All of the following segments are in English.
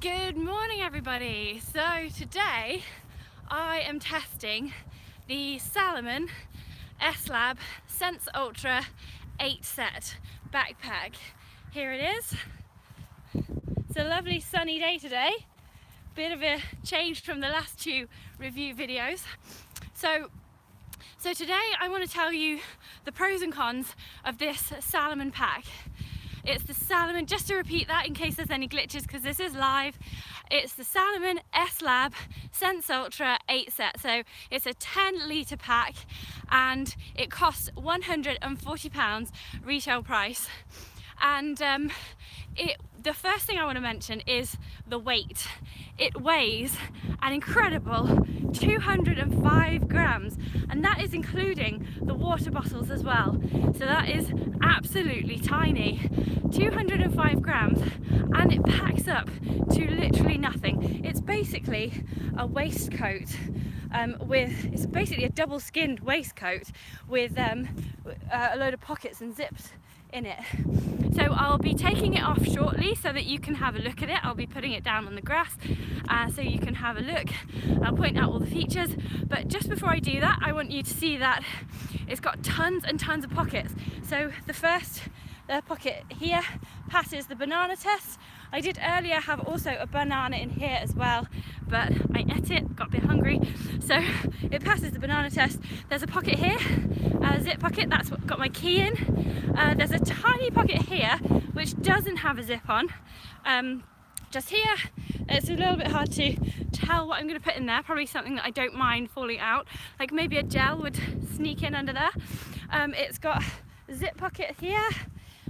Good morning, everybody. So today I am testing the Salomon S-Lab Sense Ultra 8 set backpack. Here it is. It's a lovely sunny day today. Bit of a change from the last two review videos. So today I want to tell you the pros and cons of this Salomon pack. It's the Salomon, just to repeat that in case there's any glitches because this is live, it's the Salomon S-Lab Sense Ultra 8 set. So it's a 10 litre pack and it costs £140 retail price. And the first thing I want to mention is the weight. It weighs an incredible 205 grams, and that is including the water bottles as well. So that is absolutely tiny. 205 grams, and it packs up to literally nothing. It's basically a waistcoat it's basically a double-skinned waistcoat with a load of pockets and zips in it. So I'll be taking it off shortly so that you can have a look at it. I'll be putting it down on the grass so you can have a look. I'll point out all the features, but just before I do that, I want you to see that it's got tons and tons of pockets. So the first pocket here passes the banana test. I did earlier have also a banana in here as well, but I ate it, got a bit hungry, so it passes the banana test. There's a pocket here, a zip pocket, that's what got my key in. There's a tiny pocket here which doesn't have a zip on. Just here, it's a little bit hard to tell what I'm going to put in there, probably something that I don't mind falling out, like maybe a gel would sneak in under there. It's got a zip pocket here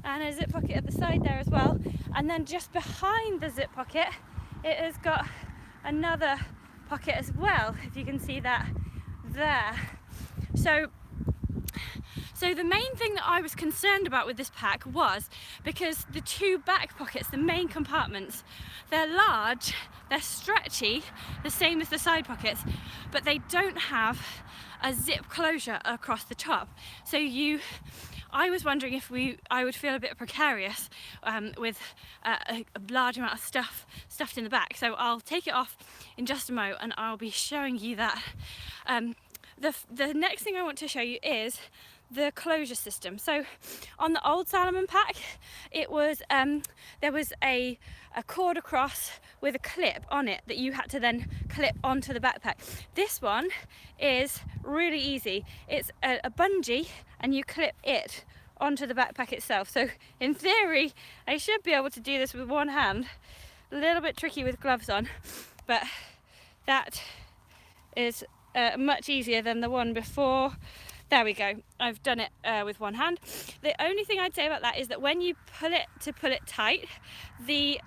and a zip pocket at the side there as well, and then just behind the zip pocket it has got another pocket as well, if you can see that there. So the main thing that I was concerned about with this pack was because the two back pockets, the main compartments, they're large, they're stretchy, the same as the side pockets, but they don't have a zip closure across the top. So I was wondering if I would feel a bit precarious with a large amount of stuff stuffed in the back. So I'll take it off in just a moment and I'll be showing you that. The next thing I want to show you is the closure system. So on the old Salomon pack, it was there was a cord across with a clip on it that you had to then clip onto the backpack. This one is really easy. It's a bungee and you clip it onto the backpack itself. So in theory, I should be able to do this with one hand. A little bit tricky with gloves on, but that is much easier than the one before. There we go, I've done it with one hand. The only thing I'd say about that is that when you pull it tight, the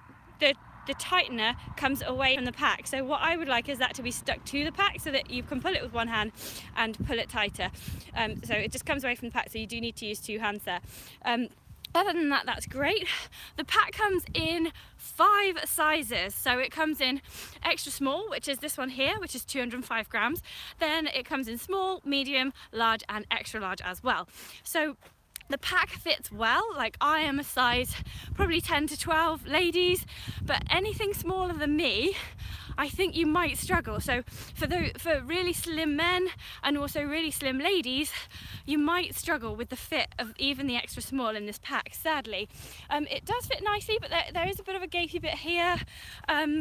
tightener comes away from the pack. So what I would like is that to be stuck to the pack so that you can pull it with one hand and pull it tighter. So it just comes away from the pack, so you do need to use two hands there. Other than that, that's great. The pack comes in 5 sizes. So it comes in extra small, which is this one here, which is 205 grams. Then it comes in small, medium, large, and extra large as well. So the pack fits well. Like, I am a size probably 10 to 12 ladies, but anything smaller than me, I think you might struggle. So for really slim men and also really slim ladies, you might struggle with the fit of even the extra small in this pack, sadly. It does fit nicely, but there is a bit of a gapy bit here. It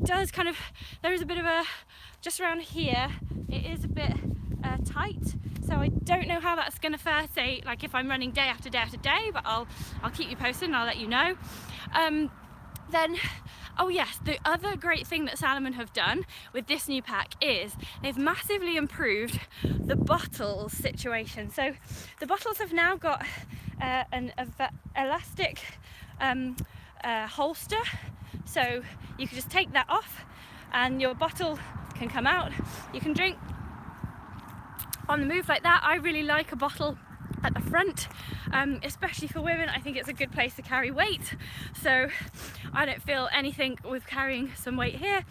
does kind of, there is a bit of a, just around here, it is a bit tight. So I don't know how that's going to fare, say, like if I'm running day after day after day, but I'll keep you posted and I'll let you know. Then, oh yes, the other great thing that Salomon have done with this new pack is they've massively improved the bottles situation. So the bottles have now got an elastic holster, so you can just take that off and your bottle can come out. You can drink on the move like that. I really like a bottle at the front, especially for women. I think it's a good place to carry weight, so I don't feel anything with carrying some weight here.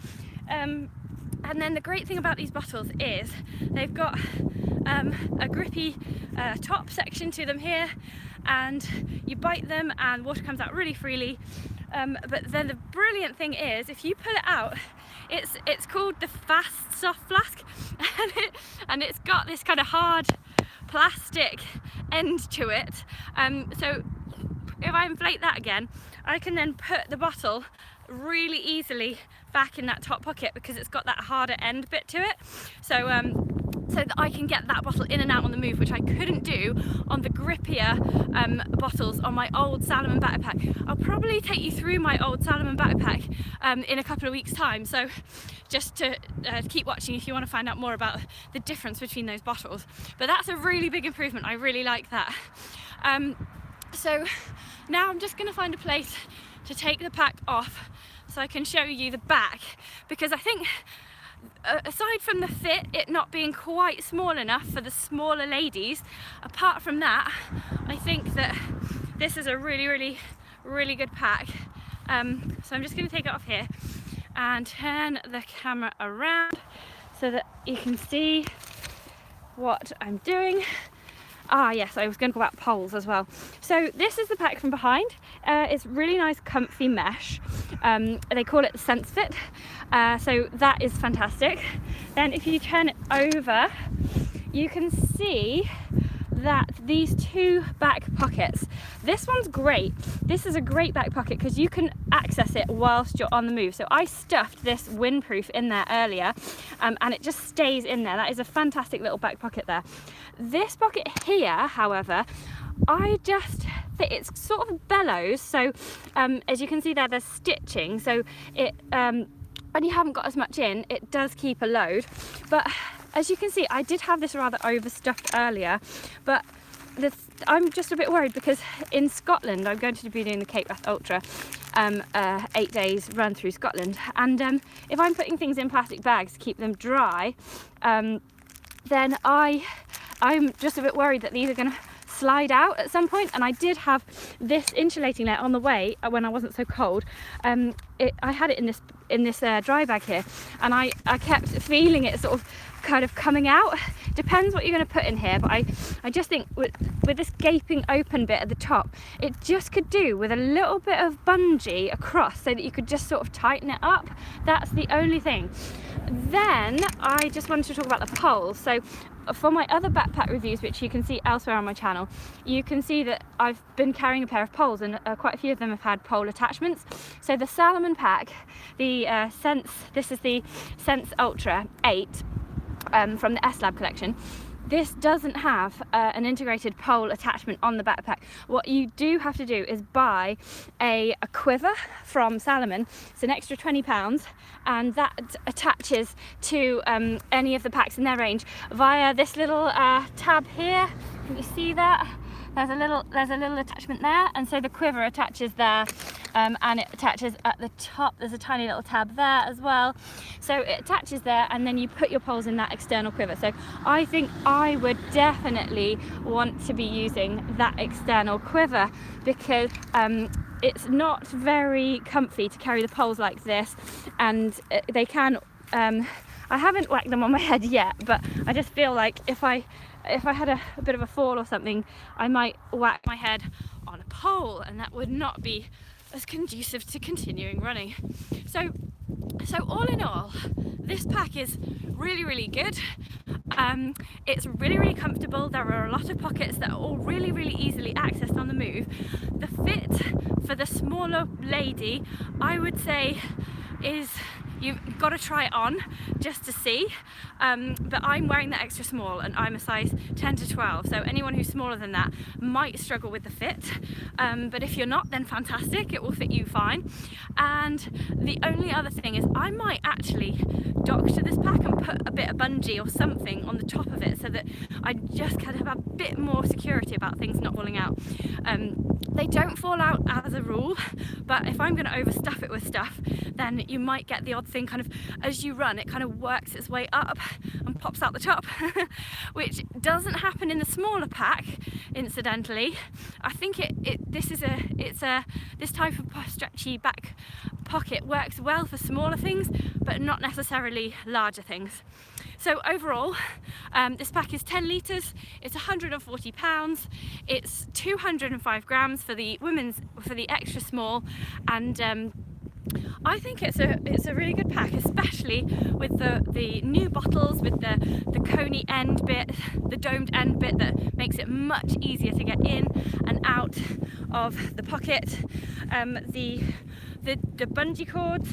And then the great thing about these bottles is they've got a grippy top section to them here, and you bite them and water comes out really freely. But then the brilliant thing is, if you pull it out, it's called the Fast Soft Flask, and it's got this kind of hard plastic end to it. So if I inflate that again, I can then put the bottle really easily back in that top pocket because it's got that harder end bit to it. So that I can get that bottle in and out on the move, which I couldn't do on the grippier bottles on my old Salomon backpack. I'll probably take you through my old Salomon backpack in a couple of weeks' time, so just to keep watching if you want to find out more about the difference between those bottles. But that's a really big improvement. I really like that. So now I'm just going to find a place to take the pack off so I can show you the back, because I think aside from the fit, it not being quite small enough for the smaller ladies, apart from that, I think that this is a really good pack. So I'm just going to take it off here and turn the camera around so that you can see what I'm doing. Ah yes, I was going to go about poles as well. So this is the pack from behind. It's really nice comfy mesh. They call it the Sense Fit. So that is fantastic. Then if you turn it over, you can see that these two back pockets, this one's great. This is a great back pocket because you can access it whilst you're on the move. So I stuffed this windproof in there earlier, and it just stays in there. That is a fantastic little back pocket there. This pocket here, however, it's sort of bellows. So as you can see there, there's stitching. So it when you haven't got as much in, it does keep a load. But as you can see, I did have this rather overstuffed earlier, but I'm just a bit worried because in Scotland, I'm going to be doing the Cape Wrath Ultra, 8 days run through Scotland. And if I'm putting things in plastic bags to keep them dry, then I'm just a bit worried that these are going to slide out at some point. And I did have this insulating layer on the way when I wasn't so cold. I had it in this dry bag here, and I kept feeling it sort of kind of coming out. Depends what you're going to put in here, but I just think with this gaping open bit at the top, it just could do with a little bit of bungee across so that you could just sort of tighten it up. That's the only thing. Then I just wanted to talk about the poles. So for my other backpack reviews, which you can see elsewhere on my channel, you can see that I've been carrying a pair of poles, and quite a few of them have had pole attachments. So the Salomon pack, this is the Sense Ultra 8 from the S-Lab collection. This doesn't have an integrated pole attachment on the backpack. What you do have to do is buy a quiver from Salomon. It's an extra £20, and that attaches to any of the packs in their range via this little tab here. Can you see that? There's a little attachment there, and so the quiver attaches there, and it attaches at the top. There's a tiny little tab there as well, so it attaches there, and then you put your poles in that external quiver. So I think I would definitely want to be using that external quiver because it's not very comfy to carry the poles like this, and they can I haven't whacked them on my head yet, but I just feel like if I had a bit of a fall or something, I might whack my head on a pole, and that would not be as conducive to continuing running. So all in all, this pack is really good. It's really comfortable. There are a lot of pockets that are all really easily accessed on the move. The fit for the smaller lady, I would say, is you've got to try it on just to see, but I'm wearing the extra small and I'm a size 10 to 12, so anyone who's smaller than that might struggle with the fit, but if you're not, then fantastic, it will fit you fine. And the only other thing is I might actually doctor this pack and put a bit of bungee or something on the top of it so that I just kind of have a bit more security about things not falling out. They don't fall out as a rule, but if I'm going to overstuff it with stuff, then you might get the odd thing kind of as you run, it kind of works its way up and pops out the top, which doesn't happen in the smaller pack, incidentally. I think this type of stretchy back pocket works well for smaller things, but not necessarily larger things. So overall, this pack is 10 litres, it's £140, it's 205 grams for the extra small, and I think it's a really good pack, especially with the new bottles with the coney end bit, the domed end bit that makes it much easier to get in and out of the pocket. The bungee cords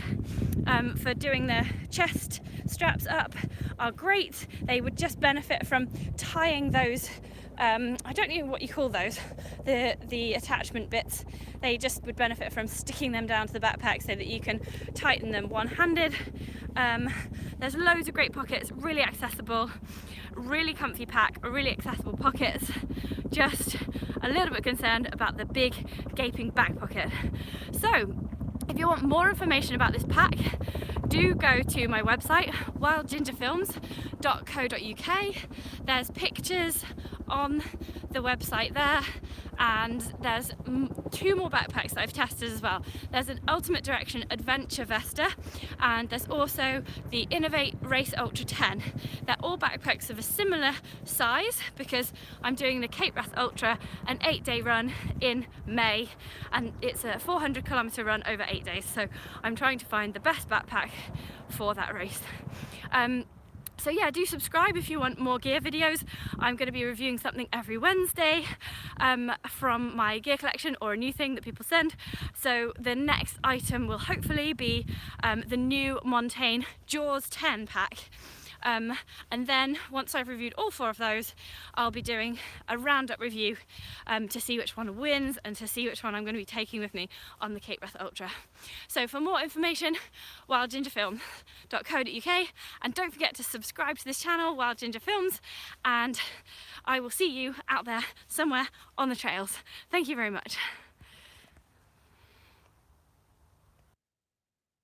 for doing the chest straps up are great. They would just benefit from tying those, I don't know what you call those, the attachment bits. They just would benefit from sticking them down to the backpack so that you can tighten them one-handed. There's loads of great pockets, really accessible, really comfy pack, really accessible pockets. Just a little bit concerned about the big gaping back pocket. So if you want more information about this pack, do go to my website, wildgingerfilms.co.uk. There's pictures on the website there, and there's 2 more backpacks that I've tested as well. There's an Ultimate Direction Adventure Vesta, and there's also the Innovate Race Ultra 10. They're all backpacks of a similar size because I'm doing the Cape Wrath Ultra, an 8-day run in May, and it's a 400-kilometre run over 8 days, so I'm trying to find the best backpack for that race. So yeah, do subscribe if you want more gear videos. I'm going to be reviewing something every Wednesday from my gear collection, or a new thing that people send. So the next item will hopefully be the new Montane Jaws 10 pack. And then once I've reviewed all 4 of those, I'll be doing a roundup review to see which one wins and to see which one I'm going to be taking with me on the Cape Wrath Ultra. So for more information, wildgingerfilms.co.uk, and don't forget to subscribe to this channel, Wild Ginger Films, and I will see you out there somewhere on the trails. Thank you very much.